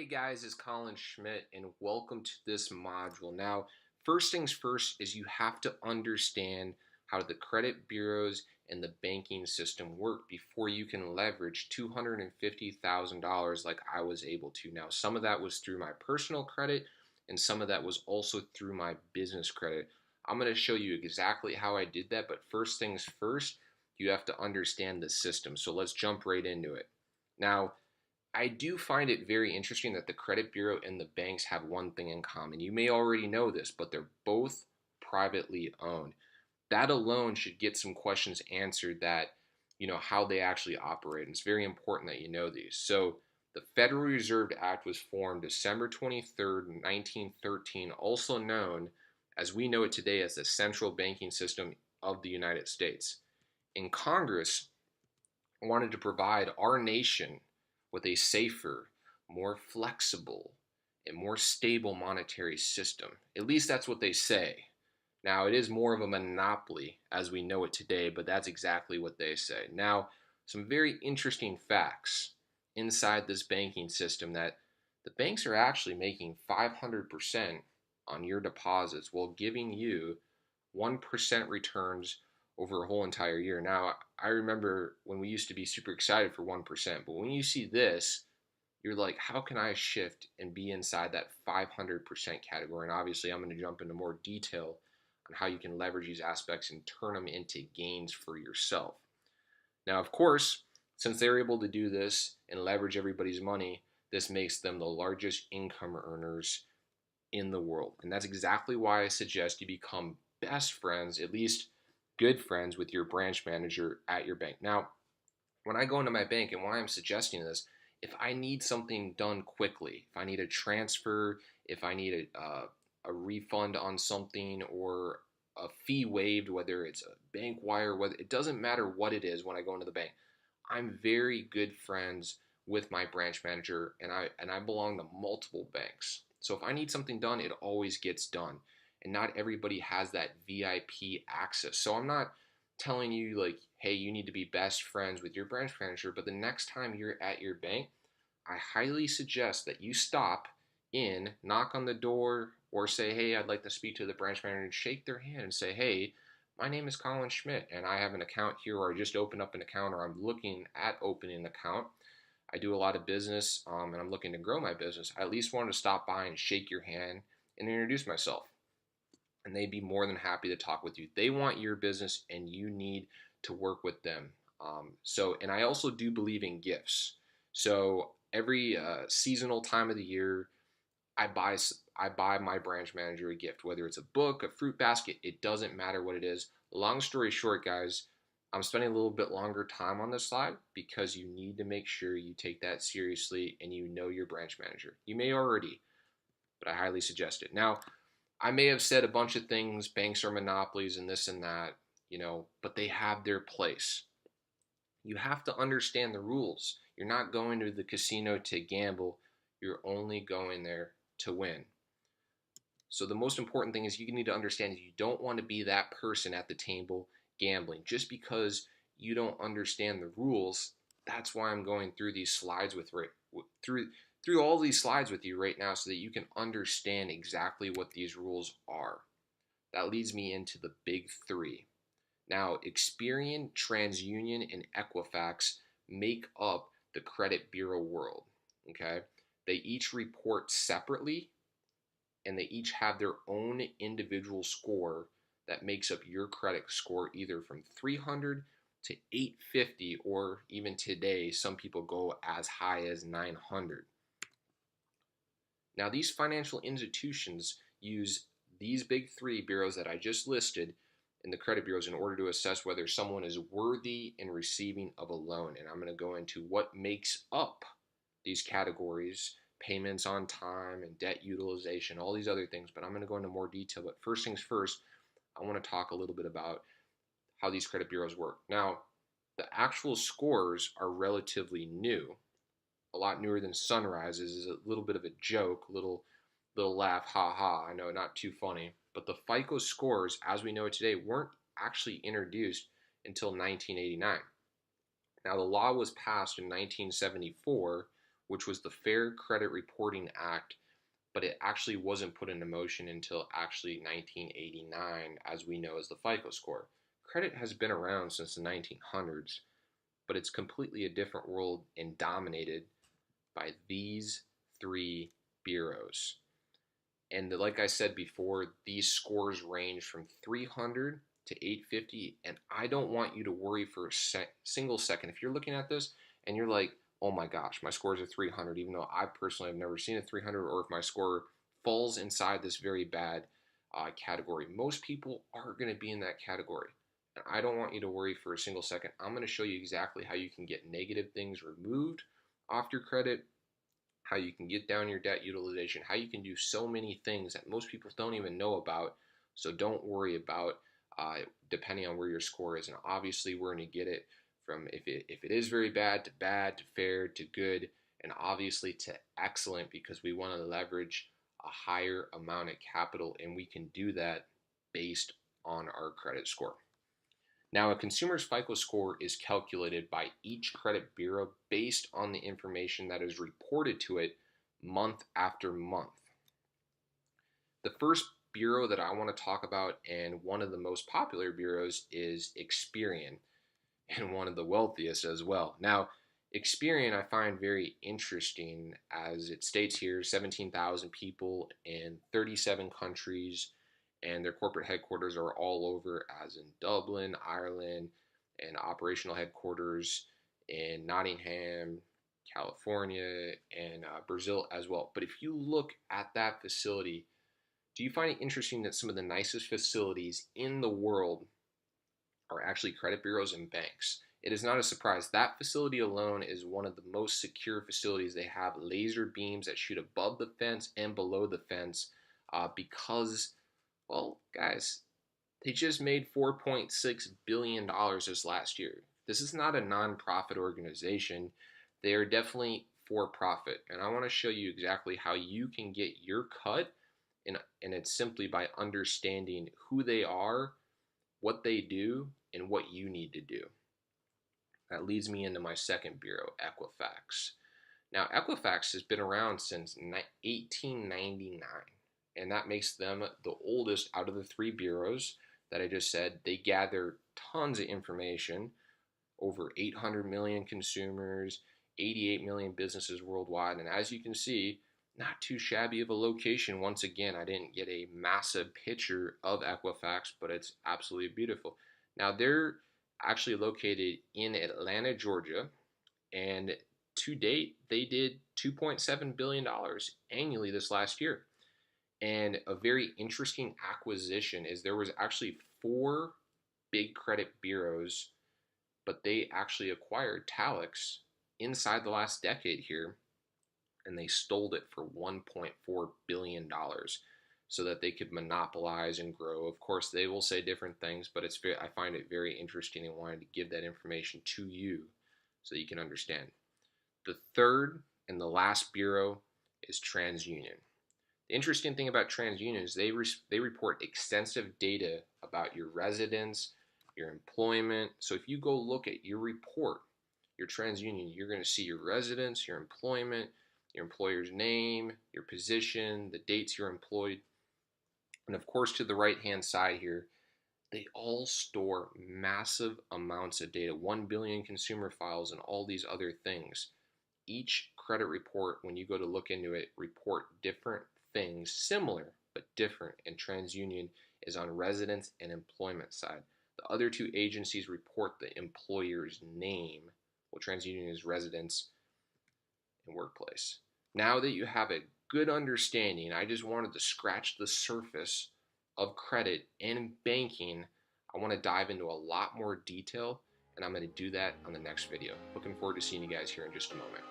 guys, it's Colin Schmidt and welcome to this module. Now, first things first is you have to understand how the credit bureaus and the banking system work before you can leverage $250,000 like I was able to. Now, some of that was through my personal credit and some of that was also through my business credit. I'm going to show you exactly how I did that, but first things first, you have to understand the system. So let's jump right into it. Now, I do find it very interesting that the credit bureau and the banks have one thing in common. You may already know this, but they're both privately owned. That alone should get some questions answered that, how they actually operate. And it's very important that you know these. So, the Federal Reserve Act was formed December 23rd, 1913, also known as we know it today as the central banking system of the United States. And Congress wanted to provide our nation with a safer, more flexible, and more stable monetary system. At least that's what they say. Now, it is more of a monopoly as we know it today, but that's exactly what they say. Now, some very interesting facts inside this banking system that the banks are actually making 500% on your deposits while giving you 1% returns over a whole entire year. Now, I remember when we used to be super excited for 1%, but when you see this, you're like, how can I shift and be inside that 500% category? And obviously, I'm going to jump into more detail on how you can leverage these aspects and turn them into gains for yourself. Now, of course, since they're able to do this and leverage everybody's money, this makes them the largest income earners in the world. And that's exactly why I suggest you become best friends, at least good friends, with your branch manager at your bank. Now, when I go into my bank and why I'm suggesting this, if I need something done quickly, if I need a transfer, if I need a refund on something or a fee waived, whether it's a bank wire, whether it doesn't matter what it is when I go into the bank, I'm very good friends with my branch manager and I belong to multiple banks. So if I need something done, it always gets done. And not everybody has that VIP access. So I'm not telling you like, hey, you need to be best friends with your branch manager, but the next time you're at your bank, I highly suggest that you stop in, knock on the door, or say, hey, I'd like to speak to the branch manager, and shake their hand and say, hey, my name is Colin Schmidt, and I have an account here, or I just opened up an account, or I'm looking at opening an account. I do a lot of business, and I'm looking to grow my business. I at least wanted to stop by and shake your hand and introduce myself. And they'd be more than happy to talk with you. They want your business, and you need to work with them. And I also do believe in gifts. So every seasonal time of the year, I buy I buy my branch manager a gift, whether it's a book, a fruit basket. It doesn't matter what it is. Long story short, guys, I'm spending a little bit longer time on this slide because you need to make sure you take that seriously and you know your branch manager. You may already, but I highly suggest it. Now, I may have said a bunch of things, banks are monopolies and this and that, but they have their place. You have to understand the rules. You're not going to the casino to gamble, you're only going there to win. So the most important thing is you need to understand that you don't want to be that person at the table gambling just because you don't understand the rules. That's why I'm going through these slides through all these slides with you right now so that you can understand exactly what these rules are. That leads me into the big three. Now, Experian, TransUnion, and Equifax make up the credit bureau world. Okay, they each report separately, and they each have their own individual score that makes up your credit score, either from 300 to 850, or even today, some people go as high as 900. Now, these financial institutions use these big three bureaus that I just listed in the credit bureaus in order to assess whether someone is worthy in receiving of a loan. And I'm going to go into what makes up these categories: payments on time and debt utilization, all these other things, but I'm going to go into more detail. But first things first, I want to talk a little bit about how these credit bureaus work. Now, the actual scores are relatively new, a lot newer than Sunrise's. Is a little bit of a joke, little laugh, ha ha. I know, not too funny. But the FICO scores, as we know it today, weren't actually introduced until 1989. Now, the law was passed in 1974 which was the Fair Credit Reporting Act, but it actually wasn't put into motion until actually 1989, as we know as the FICO score. Credit has been around since the 1900s, but it's completely a different world and dominated by these three bureaus. And like I said before, these scores range from 300 to 850. And I don't want you to worry for a single second. If you're looking at this and you're like, oh my gosh, my scores are 300, even though I personally have never seen a 300, or if my score falls inside this very bad category. Most people are going to be in that category. And I don't want you to worry for a single second. I'm going to show you exactly how you can get negative things removed off your credit, how you can get down your debt utilization, how you can do so many things that most people don't even know about. So don't worry about depending on where your score is. And obviously we're going to get it from if it is very bad to fair to good, and obviously to excellent, because we want to leverage a higher amount of capital, and we can do that based on our credit score. Now, a consumer's FICO score is calculated by each credit bureau based on the information that is reported to it month after month. The first bureau that I want to talk about, and one of the most popular bureaus, is Experian, and one of the wealthiest as well. Now, Experian I find very interesting, as it states here 17,000 people in 37 countries, and their corporate headquarters are all over, as in Dublin, Ireland, and operational headquarters in Nottingham, California, and Brazil as well. But if you look at that facility, do you find it interesting that some of the nicest facilities in the world are actually credit bureaus and banks? It is not a surprise. That facility alone is one of the most secure facilities. They have laser beams that shoot above the fence and below the fence because, well, guys, they just made $4.6 billion this last year. This is not a nonprofit organization. They are definitely for profit. And I want to show you exactly how you can get your cut, and it's simply by understanding who they are, what they do, and what you need to do. That leads me into my second bureau, Equifax. Now, Equifax has been around since 1899, and that makes them the oldest out of the three bureaus that I just said. They gather tons of information, over 800 million consumers, 88 million businesses worldwide, and as you can see, not too shabby of a location. Once again, I didn't get a massive picture of Equifax, but it's absolutely beautiful. Now, they're actually located in Atlanta, Georgia, and to date, they did $2.7 billion annually this last year. And a very interesting acquisition is there was actually 4 big credit bureaus, but they actually acquired Talix inside the last decade here, and they stole it for $1.4 billion so that they could monopolize and grow. Of course, they will say different things, but I find it very interesting and wanted to give that information to you so that you can understand. The third and the last bureau is TransUnion. The interesting thing about TransUnion is they report extensive data about your residence, your employment. So if you go look at your report, your TransUnion, you're going to see your residence, your employment, your employer's name, your position, the dates you're employed. And of course, to the right-hand side here, they all store massive amounts of data, 1 billion consumer files and all these other things. Each credit report, when you go to look into it, report different things, similar but different, and TransUnion is on residence and employment side. The other two agencies report the employer's name, while TransUnion is residence and workplace. Now that you have a good understanding, I just wanted to scratch the surface of credit and banking. I want to dive into a lot more detail, and I'm going to do that on the next video. Looking forward to seeing you guys here in just a moment.